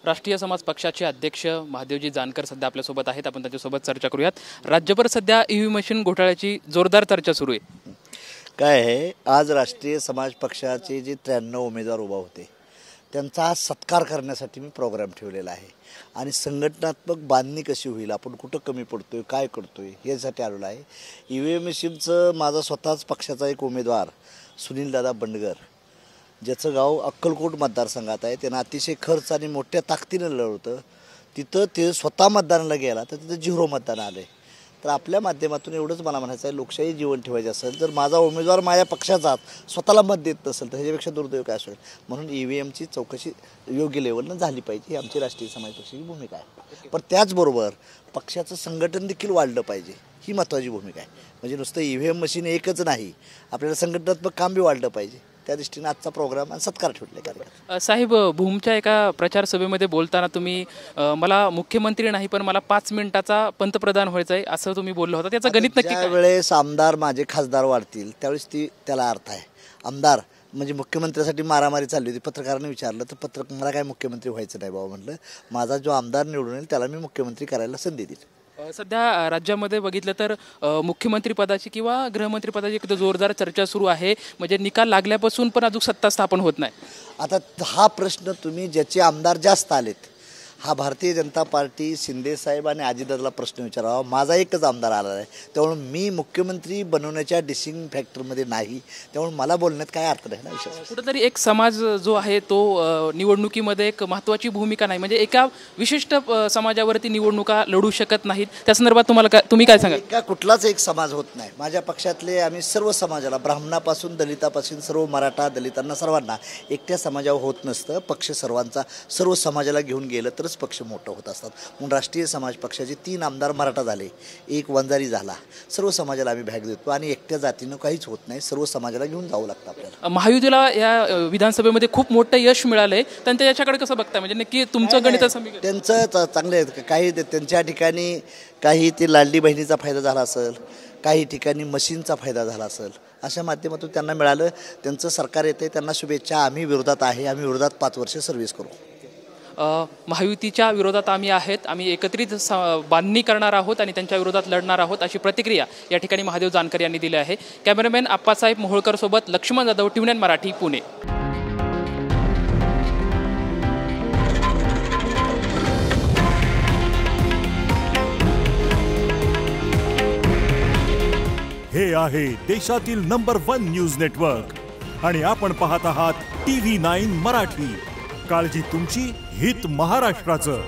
राष्ट्रीय समाज पक्षाचे अध्यक्ष महादेवजी जानकर सध्या आपल्यासोबत आहेत। आपण त्यांच्यासोबत चर्चा करूयात। राज्यभर सध्या ईव्हीएम मशीन घोटाळ्याची जोरदार चर्चा सुरू आहे। काय आहे, आज राष्ट्रीय समाज पक्षाचे जे 93 उमेदवार उभा होते त्यांचा सत्कार करण्यासाठी मी प्रोग्राम ठेवलेला आहे आणि संघटनात्मक बांधणी कशी होईल, आपण कुठं कमी पडतोय, काय करतोय यासाठी आलेलो आहे। ईव्हीएम मशीनचं माझा स्वतःच पक्षाचा एक उमेदवार सुनीलदादा बंडगर, ज्याचं गाव अक्कलकोट मतदारसंघात आहे, त्यांना अतिशय खर्च आणि मोठ्या ताकदीनं लढवतं, तिथं ते स्वतः मतदानाला गेला तर तिथं 0 मतदान आलं आहे। तर आपल्या माध्यमातून एवढंच मला म्हणायचं आहे, लोकशाही जीवन ठेवायची असेल तर माझा उमेदवार माझ्या पक्षाचा स्वतःला मत देत नसेल तर ह्याच्यापेक्षा दुर्दैव काय असेल। म्हणून ईव्हीएमची चौकशी योग्य लेवलनं झाली पाहिजे, ही आमची राष्ट्रीय समाज पक्षाची भूमिका आहे। पण त्याचबरोबर पक्षाचं संघटन देखील वाढलं पाहिजे, ही महत्त्वाची भूमिका आहे। म्हणजे नुसतं ईव्हीएम मशीन एकच नाही, आपल्याला संघटनात्मक काम बी वाढलं पाहिजे, त्या दृष्टीने आजचा प्रोग्राम आणि सत्कार ठेवले कार्यक्रम। साहेब, भूमच्या एका प्रचार सभेमध्ये बोलताना तुम्ही मला मुख्यमंत्री नाही पण मला 5 मिनिटाचा पंतप्रधान व्हायचं आहे असं तुम्ही बोलला होता, त्याचं गणित नक्की काय? वेळेस आमदार माझे खासदार वाढतील त्यावेळेस त्याला अर्थ आहे। आमदार म्हणजे मुख्यमंत्र्यासाठी मारामारी चालली होती, पत्रकारांनी विचारलं तर मला काय मुख्यमंत्री व्हायचं नाही बाबा, म्हटलं माझा जो आमदार निवडून येईल त्याला मी मुख्यमंत्री करायला संधी देईल। सध्या राज्यामध्ये बघितलं तर मुख्यमंत्री पदाची किंवा गृहमंत्री पदाची एक जोरदार चर्चा सुरू आहे। म्हणजे निकाल लागल्यापासून पण अजून सत्ता स्थापन होत नाही। आता हा प्रश्न तुम्ही ज्याचे आमदार जास्त आलेत, हा भारतीय जनता पार्टी शिंदे साहेब आणि अजितदादाला प्रश्न विचारावा। माझा एकच आमदार आला आहे, त्यामुळे मी मुख्यमंत्री बनवण्याच्या डिसिंग फॅक्टरमध्ये नाही, त्यामुळे मला बोलण्यात काय अर्थ नाही ना विषय। कुठंतरी एक समाज जो आहे तो निवडणुकीमध्ये एक महत्त्वाची भूमिका नाही, म्हणजे एका विशिष्ट समाजावरती निवडणुका लढू शकत नाहीत, त्या संदर्भात तुम्ही काय सांगाल? का कुठलाच एक समाज होत नाही, माझ्या पक्षातले आम्ही सर्व समाजाला, ब्राह्मणापासून दलितापासून सर्व मराठा दलितांना सर्वांना, एकट्या समाजावर होत नसतं। पक्ष सर्वांचा, सर्व समाजाला घेऊन गेलं तरच पक्ष मोठं होत असतात। म्हणून राष्ट्रीय समाज पक्षाचे 3 आमदार मराठा झाले, 1 वंजारी झाला, सर्व समाजाला आम्ही भाग देतो आणि एकट्या जातीनं काहीच होत नाही, सर्व समाजाला घेऊन जावं लागतं आपल्याला। महायुतीला या विधानसभेमध्ये खूप मोठं यश मिळालंय, तर त्याच्याकडे कसं बघताय? म्हणजे नक्की तुमचं गणित समीकरण त्यांचं चांगले आहेत, काही त्यांच्या ठिकाणी काही ते लाडली बहिणीचा फायदा झाला असेल, काही ठिकाणी मशीनचा फायदा झाला असेल, अशा माध्यमातून त्यांना मिळालं। त्यांचं सरकार येते, त्यांना शुभेच्छा। आम्ही विरोधात आहे, आम्ही विरोधात 5 वर्ष सर्व्हिस करू। महायुतीच्या विरोधात आम्ही आहेत, आम्ही एकत्रित बांधणी करणार आहोत आणि त्यांच्या विरोधात लढणार आहोत, अशी प्रतिक्रिया या ठिकाणी महादेव जानकर यांनी दिली आहे। कॅमेरामॅन आप्पासाहेब मोहोळकर सोबत लक्ष्मण जाधव, TV9 मराठी, पुणे। हे आहे देशातील नंबर 1 न्यूज नेटवर्क आणि आपण पाहत आहात TV9 मराठी। काळजी तुमची, हित महाराष्ट्राचं।